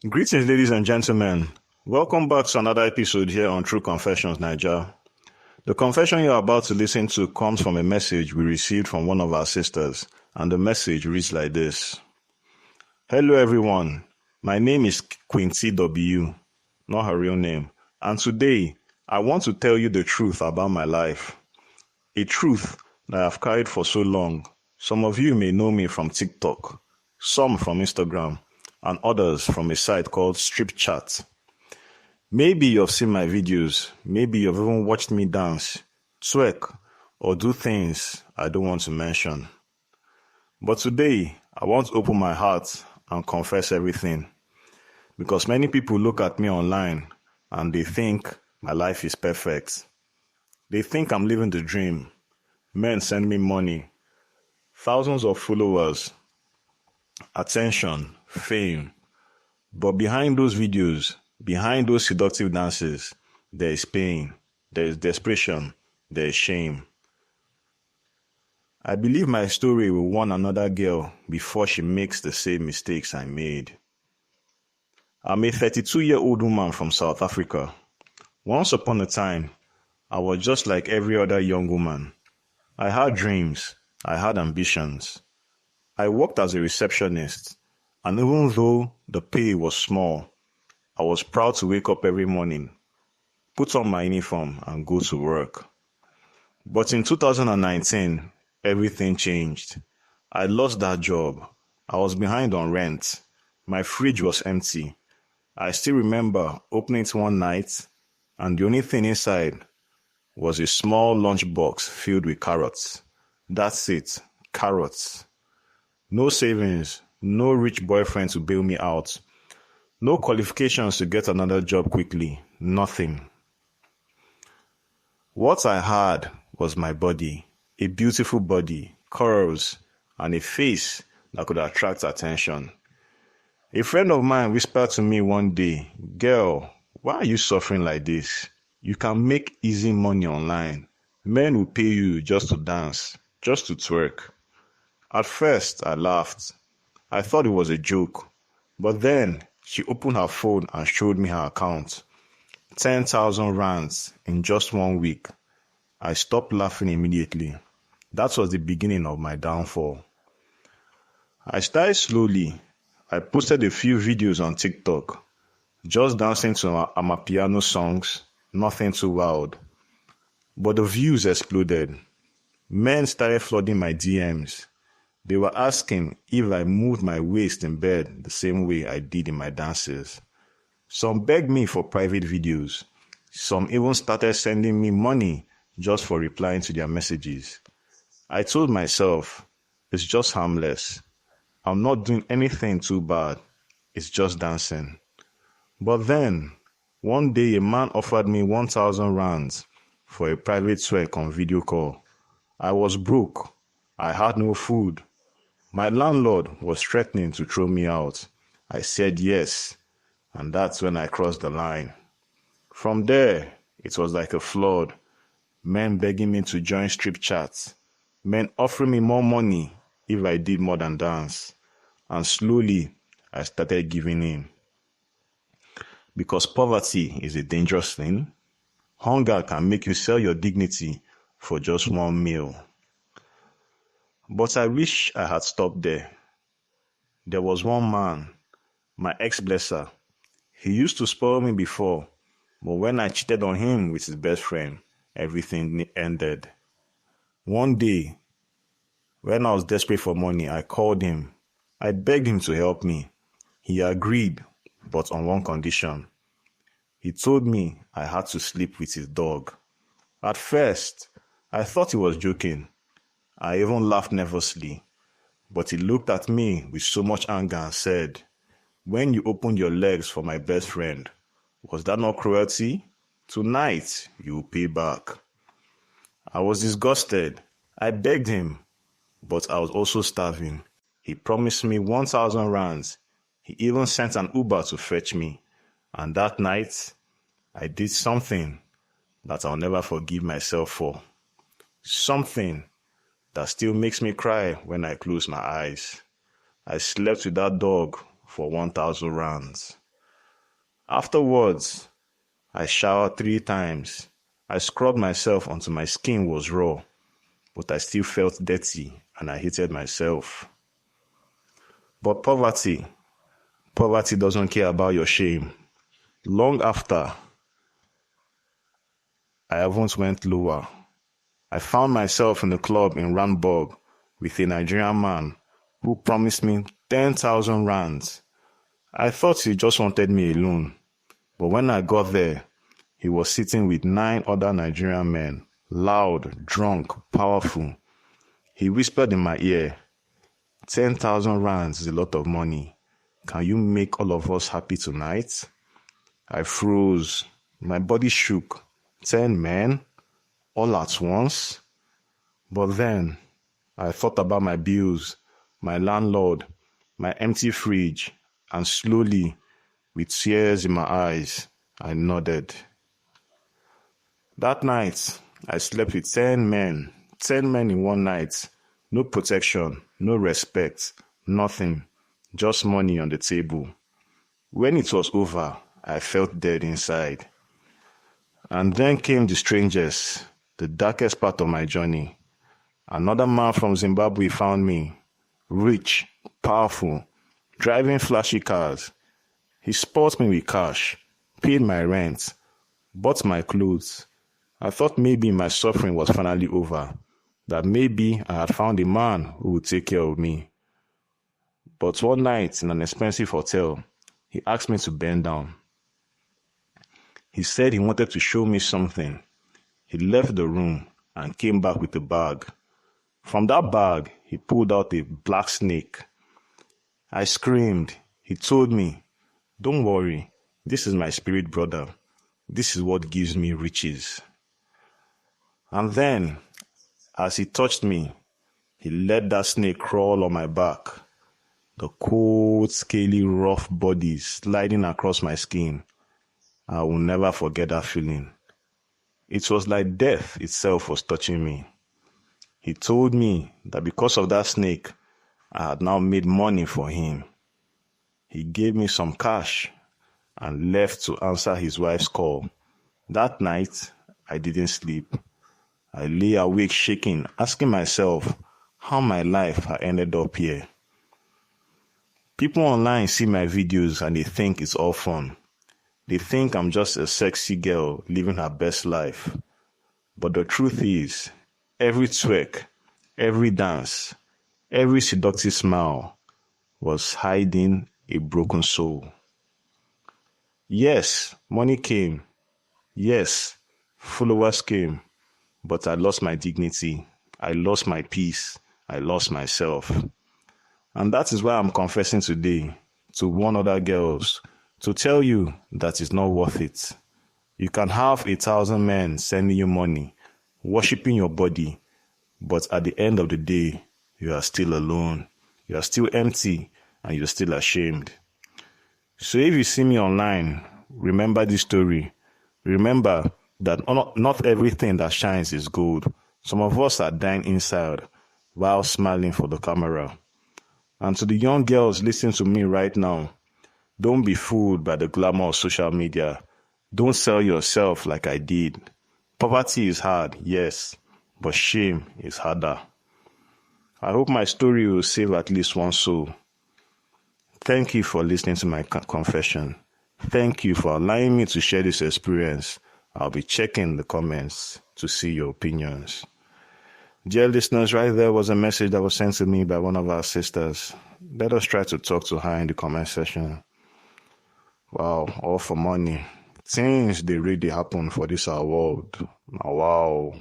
Greetings, ladies and gentlemen. Welcome back to another episode here on True Confessions, Naija. The confession you're about to listen to comes from a message we received from one of our sisters, and the message reads like this. Hello, everyone. My name is Quincy W., not her real name, and today I want to tell you the truth about my life. A truth that I've carried for so long. Some of you may know me from TikTok, some from Instagram, and others from a site called Strip Chat. Maybe you've seen my videos, maybe you've even watched me dance, twerk, or do things I don't want to mention. But today, I want to open my heart and confess everything. Because many people look at me online and they think my life is perfect. They think I'm living the dream. Men send me money, thousands of followers, attention, fame. But behind those videos, behind those seductive dances, there is pain, there is desperation, there is shame. I believe my story will warn another girl before she makes the same mistakes I made. I'm a 32-year-old woman from South Africa. Once upon a time, I was just like every other young woman. I had dreams, I had ambitions. I worked as a receptionist, and even though the pay was small, I was proud to wake up every morning, put on my uniform, and go to work. But in 2019, everything changed. I lost that job. I was behind on rent. My fridge was empty. I still remember opening it one night, and the only thing inside was a small lunchbox filled with carrots. That's it, carrots. No savings, no rich boyfriend to bail me out. No qualifications to get another job quickly. Nothing. What I had was my body, a beautiful body, curves, and a face that could attract attention. A friend of mine whispered to me one day, "Girl, why are you suffering like this? You can make easy money online. Men will pay you just to dance, just to twerk." At first, I laughed. I thought it was a joke. But then, she opened her phone and showed me her account. 10,000 rands in just 1 week. I stopped laughing immediately. That was the beginning of my downfall. I started slowly. I posted a few videos on TikTok, just dancing to amapiano songs, nothing too wild. But the views exploded. Men started flooding my DMs. They were asking if I moved my waist in bed the same way I did in my dances. Some begged me for private videos. Some even started sending me money just for replying to their messages. I told myself, it's just harmless. I'm not doing anything too bad. It's just dancing. But then, one day a man offered me 1,000 rands for a private twerk on video call. I was broke. I had no food. My landlord was threatening to throw me out. I said yes, and that's when I crossed the line. From there, it was like a flood. Men begging me to join strip chats. Men offering me more money if I did more than dance. And slowly, I started giving in. Because poverty is a dangerous thing. Hunger can make you sell your dignity for just one meal. But I wish I had stopped there. There was one man, my ex-blesser. He used to spoil me before, but when I cheated on him with his best friend, everything ended. One day, when I was desperate for money, I called him. I begged him to help me. He agreed, but on one condition. He told me I had to sleep with his dog. At first, I thought he was joking. I even laughed nervously, but he looked at me with so much anger and said, "When you opened your legs for my best friend, was that not cruelty? Tonight, you will pay back." I was disgusted. I begged him, but I was also starving. He promised me 1,000 rands. He even sent an Uber to fetch me. And that night, I did something that I'll never forgive myself for. Something that still makes me cry when I close my eyes. I slept with that dog for 1,000 rands. Afterwards, I showered 3 times. I scrubbed myself until my skin was raw, but I still felt dirty and I hated myself. But poverty doesn't care about your shame. Long after, I haven't went lower. I found myself in a club in Randburg with a Nigerian man who promised me 10,000 rands. I thought he just wanted me alone, but when I got there, he was sitting with 9 other Nigerian men, loud, drunk, powerful. He whispered in my ear, 10,000 rands is a lot of money. Can you make all of us happy tonight? I froze. My body shook. 10 men? All at once? But then, I thought about my bills, my landlord, my empty fridge, and slowly, with tears in my eyes, I nodded. That night, I slept with 10 men. 10 men in one night. No protection, no respect, nothing. Just money on the table. When it was over, I felt dead inside. And then came the strangest, the darkest part of my journey. Another man from Zimbabwe found me, rich, powerful, driving flashy cars. He spoilt me with cash, paid my rent, bought my clothes. I thought maybe my suffering was finally over, that maybe I had found a man who would take care of me. But one night in an expensive hotel, he asked me to bend down. He said he wanted to show me something. He left the room and came back with a bag. From that bag, he pulled out a black snake. I screamed. He told me, "Don't worry, this is my spirit brother. This is what gives me riches." And then, as he touched me, he let that snake crawl on my back. The cold, scaly, rough body sliding across my skin. I will never forget that feeling. It was like death itself was touching me. He told me that because of that snake, I had now made money for him. He gave me some cash and left to answer his wife's call. That night, I didn't sleep. I lay awake shaking, asking myself how my life had ended up here. People online see my videos and they think it's all fun. They think I'm just a sexy girl living her best life. But the truth is, every twerk, every dance, every seductive smile was hiding a broken soul. Yes, money came. Yes, followers came. But I lost my dignity. I lost my peace. I lost myself. And that is why I'm confessing today to one other girls to tell you that it's not worth it. You can have 1,000 men sending you money, worshipping your body, but at the end of the day, you are still alone. You are still empty and you're still ashamed. So if you see me online, remember this story. Remember that not everything that shines is gold. Some of us are dying inside while smiling for the camera. And to the young girls listening to me right now, don't be fooled by the glamour of social media. Don't sell yourself like I did. Poverty is hard, yes, but shame is harder. I hope my story will save at least one soul. Thank you for listening to my confession. Thank you for allowing me to share this experience. I'll be checking the comments to see your opinions. Dear listeners, right there was a message that was sent to me by one of our sisters. Let us try to talk to her in the comment section. Wow, all for money. Things they really happen for this our world. Wow.